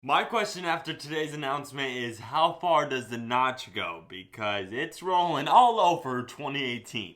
My question after today's announcement is how far does the notch go? Because it's rolling all over 2018.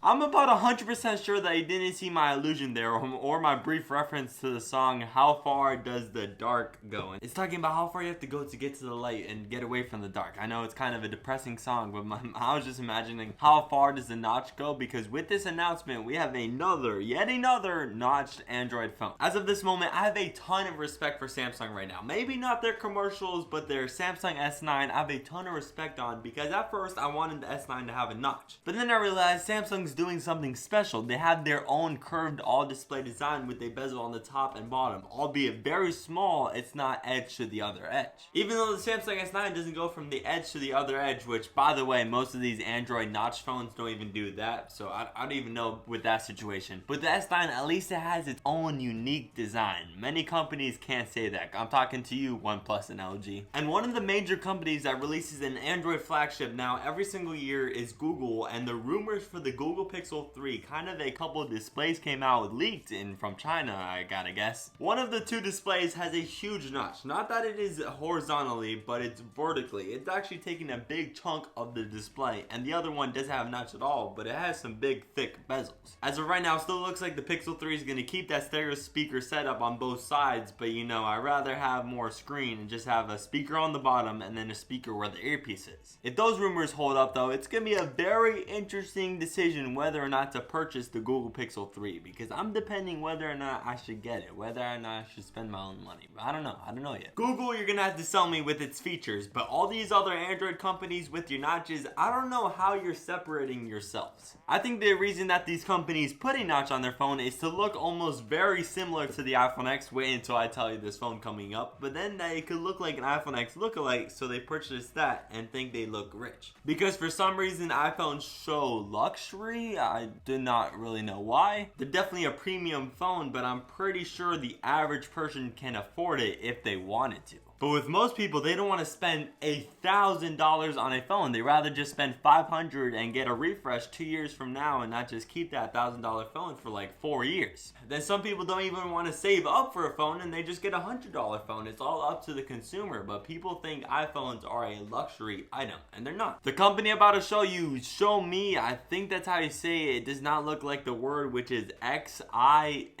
I'm about 100% sure that you didn't see my allusion there or my brief reference to the song How Far Does the Dark Go? It's talking about how far you have to go to get to the light and get away from the dark. I know it's kind of a depressing song, but I was just imagining how far does the notch go, because with this announcement we have yet another notched Android phone. As of this moment, I have a ton of respect for Samsung right now. Maybe not their commercials, but their Samsung S9 I have a ton of respect on, because at first I wanted the S9 to have a notch. But then I realized Samsung's doing something special. They have their own curved all-display design with a bezel on the top and bottom. Albeit very small, it's not edge to the other edge. Even though the Samsung S9 doesn't go from the edge to the other edge, which by the way, most of these Android notch phones don't even do that, so I don't even know with that situation. But the S9, at least it has its own unique design. Many companies can't say that. I'm talking to you, OnePlus and LG. And one of the major companies that releases an Android flagship now every single year is Google, and the rumors for the Google Pixel 3, kind of a couple of displays came out leaked in from China, I gotta guess. One of the two displays has a huge notch. Not that it is horizontally, but it's vertically. It's actually taking a big chunk of the display, and the other one doesn't have a notch at all, but it has some big thick bezels. As of right now, it still looks like the Pixel 3 is going to keep that stereo speaker setup on both sides, but you know, I'd rather have more screen and just have a speaker on the bottom and then a speaker where the earpiece is. If those rumors hold up though, it's going to be a very interesting decision whether or not to purchase the Google Pixel 3, because I'm depending whether or not I should get it, whether or not I should spend my own money. But I don't know yet. Google, you're gonna have to sell me with its features, but all these other Android companies with your notches, I don't know how you're separating yourselves. I think the reason that these companies put a notch on their phone is to look almost very similar to the iPhone X. Wait until I tell you this phone coming up, but then they could look like an iPhone X lookalike, so they purchase that and think they look rich. Because for some reason iPhones show luxury. I do not really know why. They're definitely a premium phone, but I'm pretty sure the average person can afford it if they wanted to. But with most people, they don't want to spend $1,000 on a phone. They rather just spend $500 and get a refresh 2 years from now and not just keep that $1,000 phone for like 4 years. Then some people don't even want to save up for a phone and they just get a $100 phone. It's all up to the consumer, but people think iPhones are a luxury item, and they're not. The company I'm about to show you, Xiaomi, I think that's how you say it. It does not look like the word, which is Xiaomi.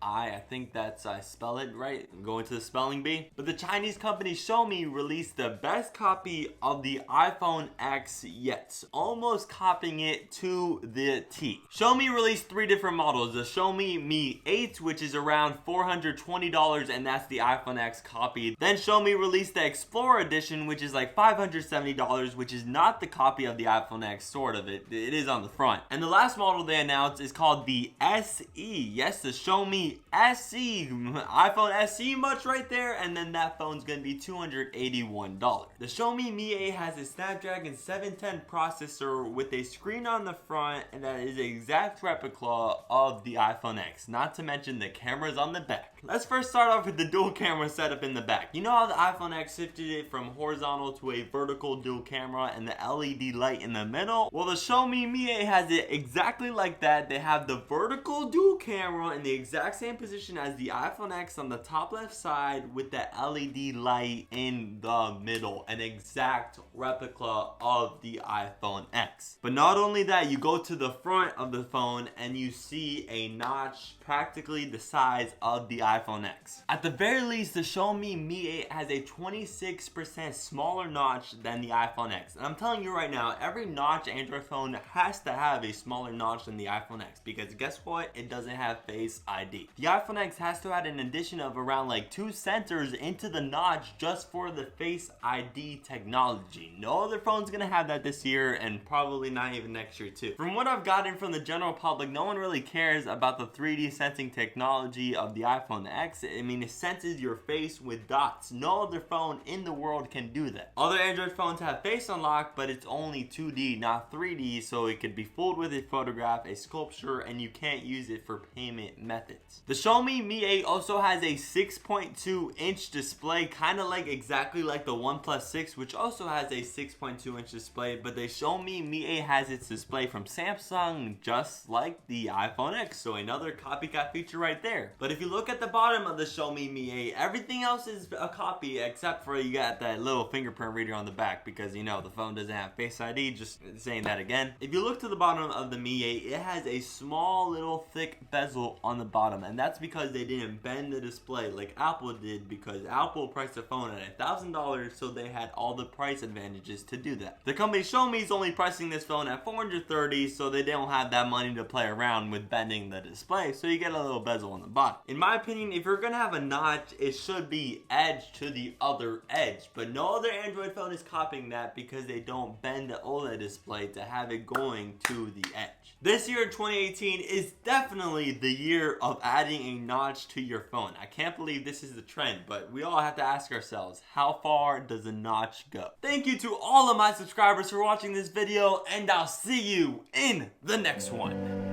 I think that's, I spell it right. I'm going to the spelling bee. But the Chinese company Xiaomi released the best copy of the iPhone X yet, almost copying it to the T. Xiaomi released 3 different models. The Xiaomi Mi 8, which is around $420, and that's the iPhone X copy. Then Xiaomi released the Explorer edition, which is like $570, which is not the copy of the iPhone X, sort of. It is on the front. And the last model they announced is called the SE. Yes, the Xiaomi SE. iPhone SE much right there, and then that phone's gonna be $281. The Xiaomi Mi 8 has a Snapdragon 710 processor with a screen on the front, and that is an exact replica of the iPhone X, not to mention the cameras on the back. Let's first start off with the dual camera setup in the back. You know how the iPhone X shifted it from horizontal to a vertical dual camera and the LED light in the middle? Well, the Xiaomi Mi 8 has it exactly like that. They have the vertical dual camera in the exact same position as the iPhone X on the top left side with the LED light in the middle, an exact replica of the iPhone X. But not only that, you go to the front of the phone and you see a notch practically the size of the iPhone X. At the very least, the Xiaomi Mi 8 has a 26% smaller notch than the iPhone X. And I'm telling you right now, every notch Android phone has to have a smaller notch than the iPhone X, because guess what? It doesn't have Face ID. The iPhone X has to add an addition of around like 2 sensors into the notch just for the Face ID technology. No other phone's gonna have that this year, and probably not even next year too. From what I've gotten from the general public, no one really cares about the 3D sensing technology of the iPhone X. I mean, it senses your face with dots. No other phone in the world can do that. Other Android phones have face unlock, but it's only 2D, not 3D, so it could be fooled with a photograph, a sculpture, and you can't use it for payment methods. The Xiaomi Mi 8 also has a 6.2 6.2-inch display, kind of like exactly like the OnePlus 6, which also has a 6.2-inch display, but the Xiaomi Mi 8 has its display from Samsung, just like the iPhone X, so another copycat feature right there. But if you look at the bottom of the Xiaomi Mi 8, everything else is a copy except for you got that little fingerprint reader on the back, because you know the phone doesn't have Face ID, just saying that again. If you look to the bottom of the Mi 8, it has a small little thick bezel on the bottom, and that's because they didn't bend the display like Apple did, because Apple priced the phone at $1,000, so they had all the price advantages to do that. The company Xiaomi is only pricing this phone at $430, so they don't have that money to play around with bending the display, so you get a little bezel on the bottom. In my opinion, if you're gonna have a notch, it should be edge to the other edge, but no other Android phone is copying that because they don't bend the OLED display to have it going to the edge. This year, 2018, is definitely the year of adding a notch to your phone. I can't believe this is the trend, but we all have to ask ourselves, how far does a notch go? Thank you to all of my subscribers for watching this video, and I'll see you in the next one.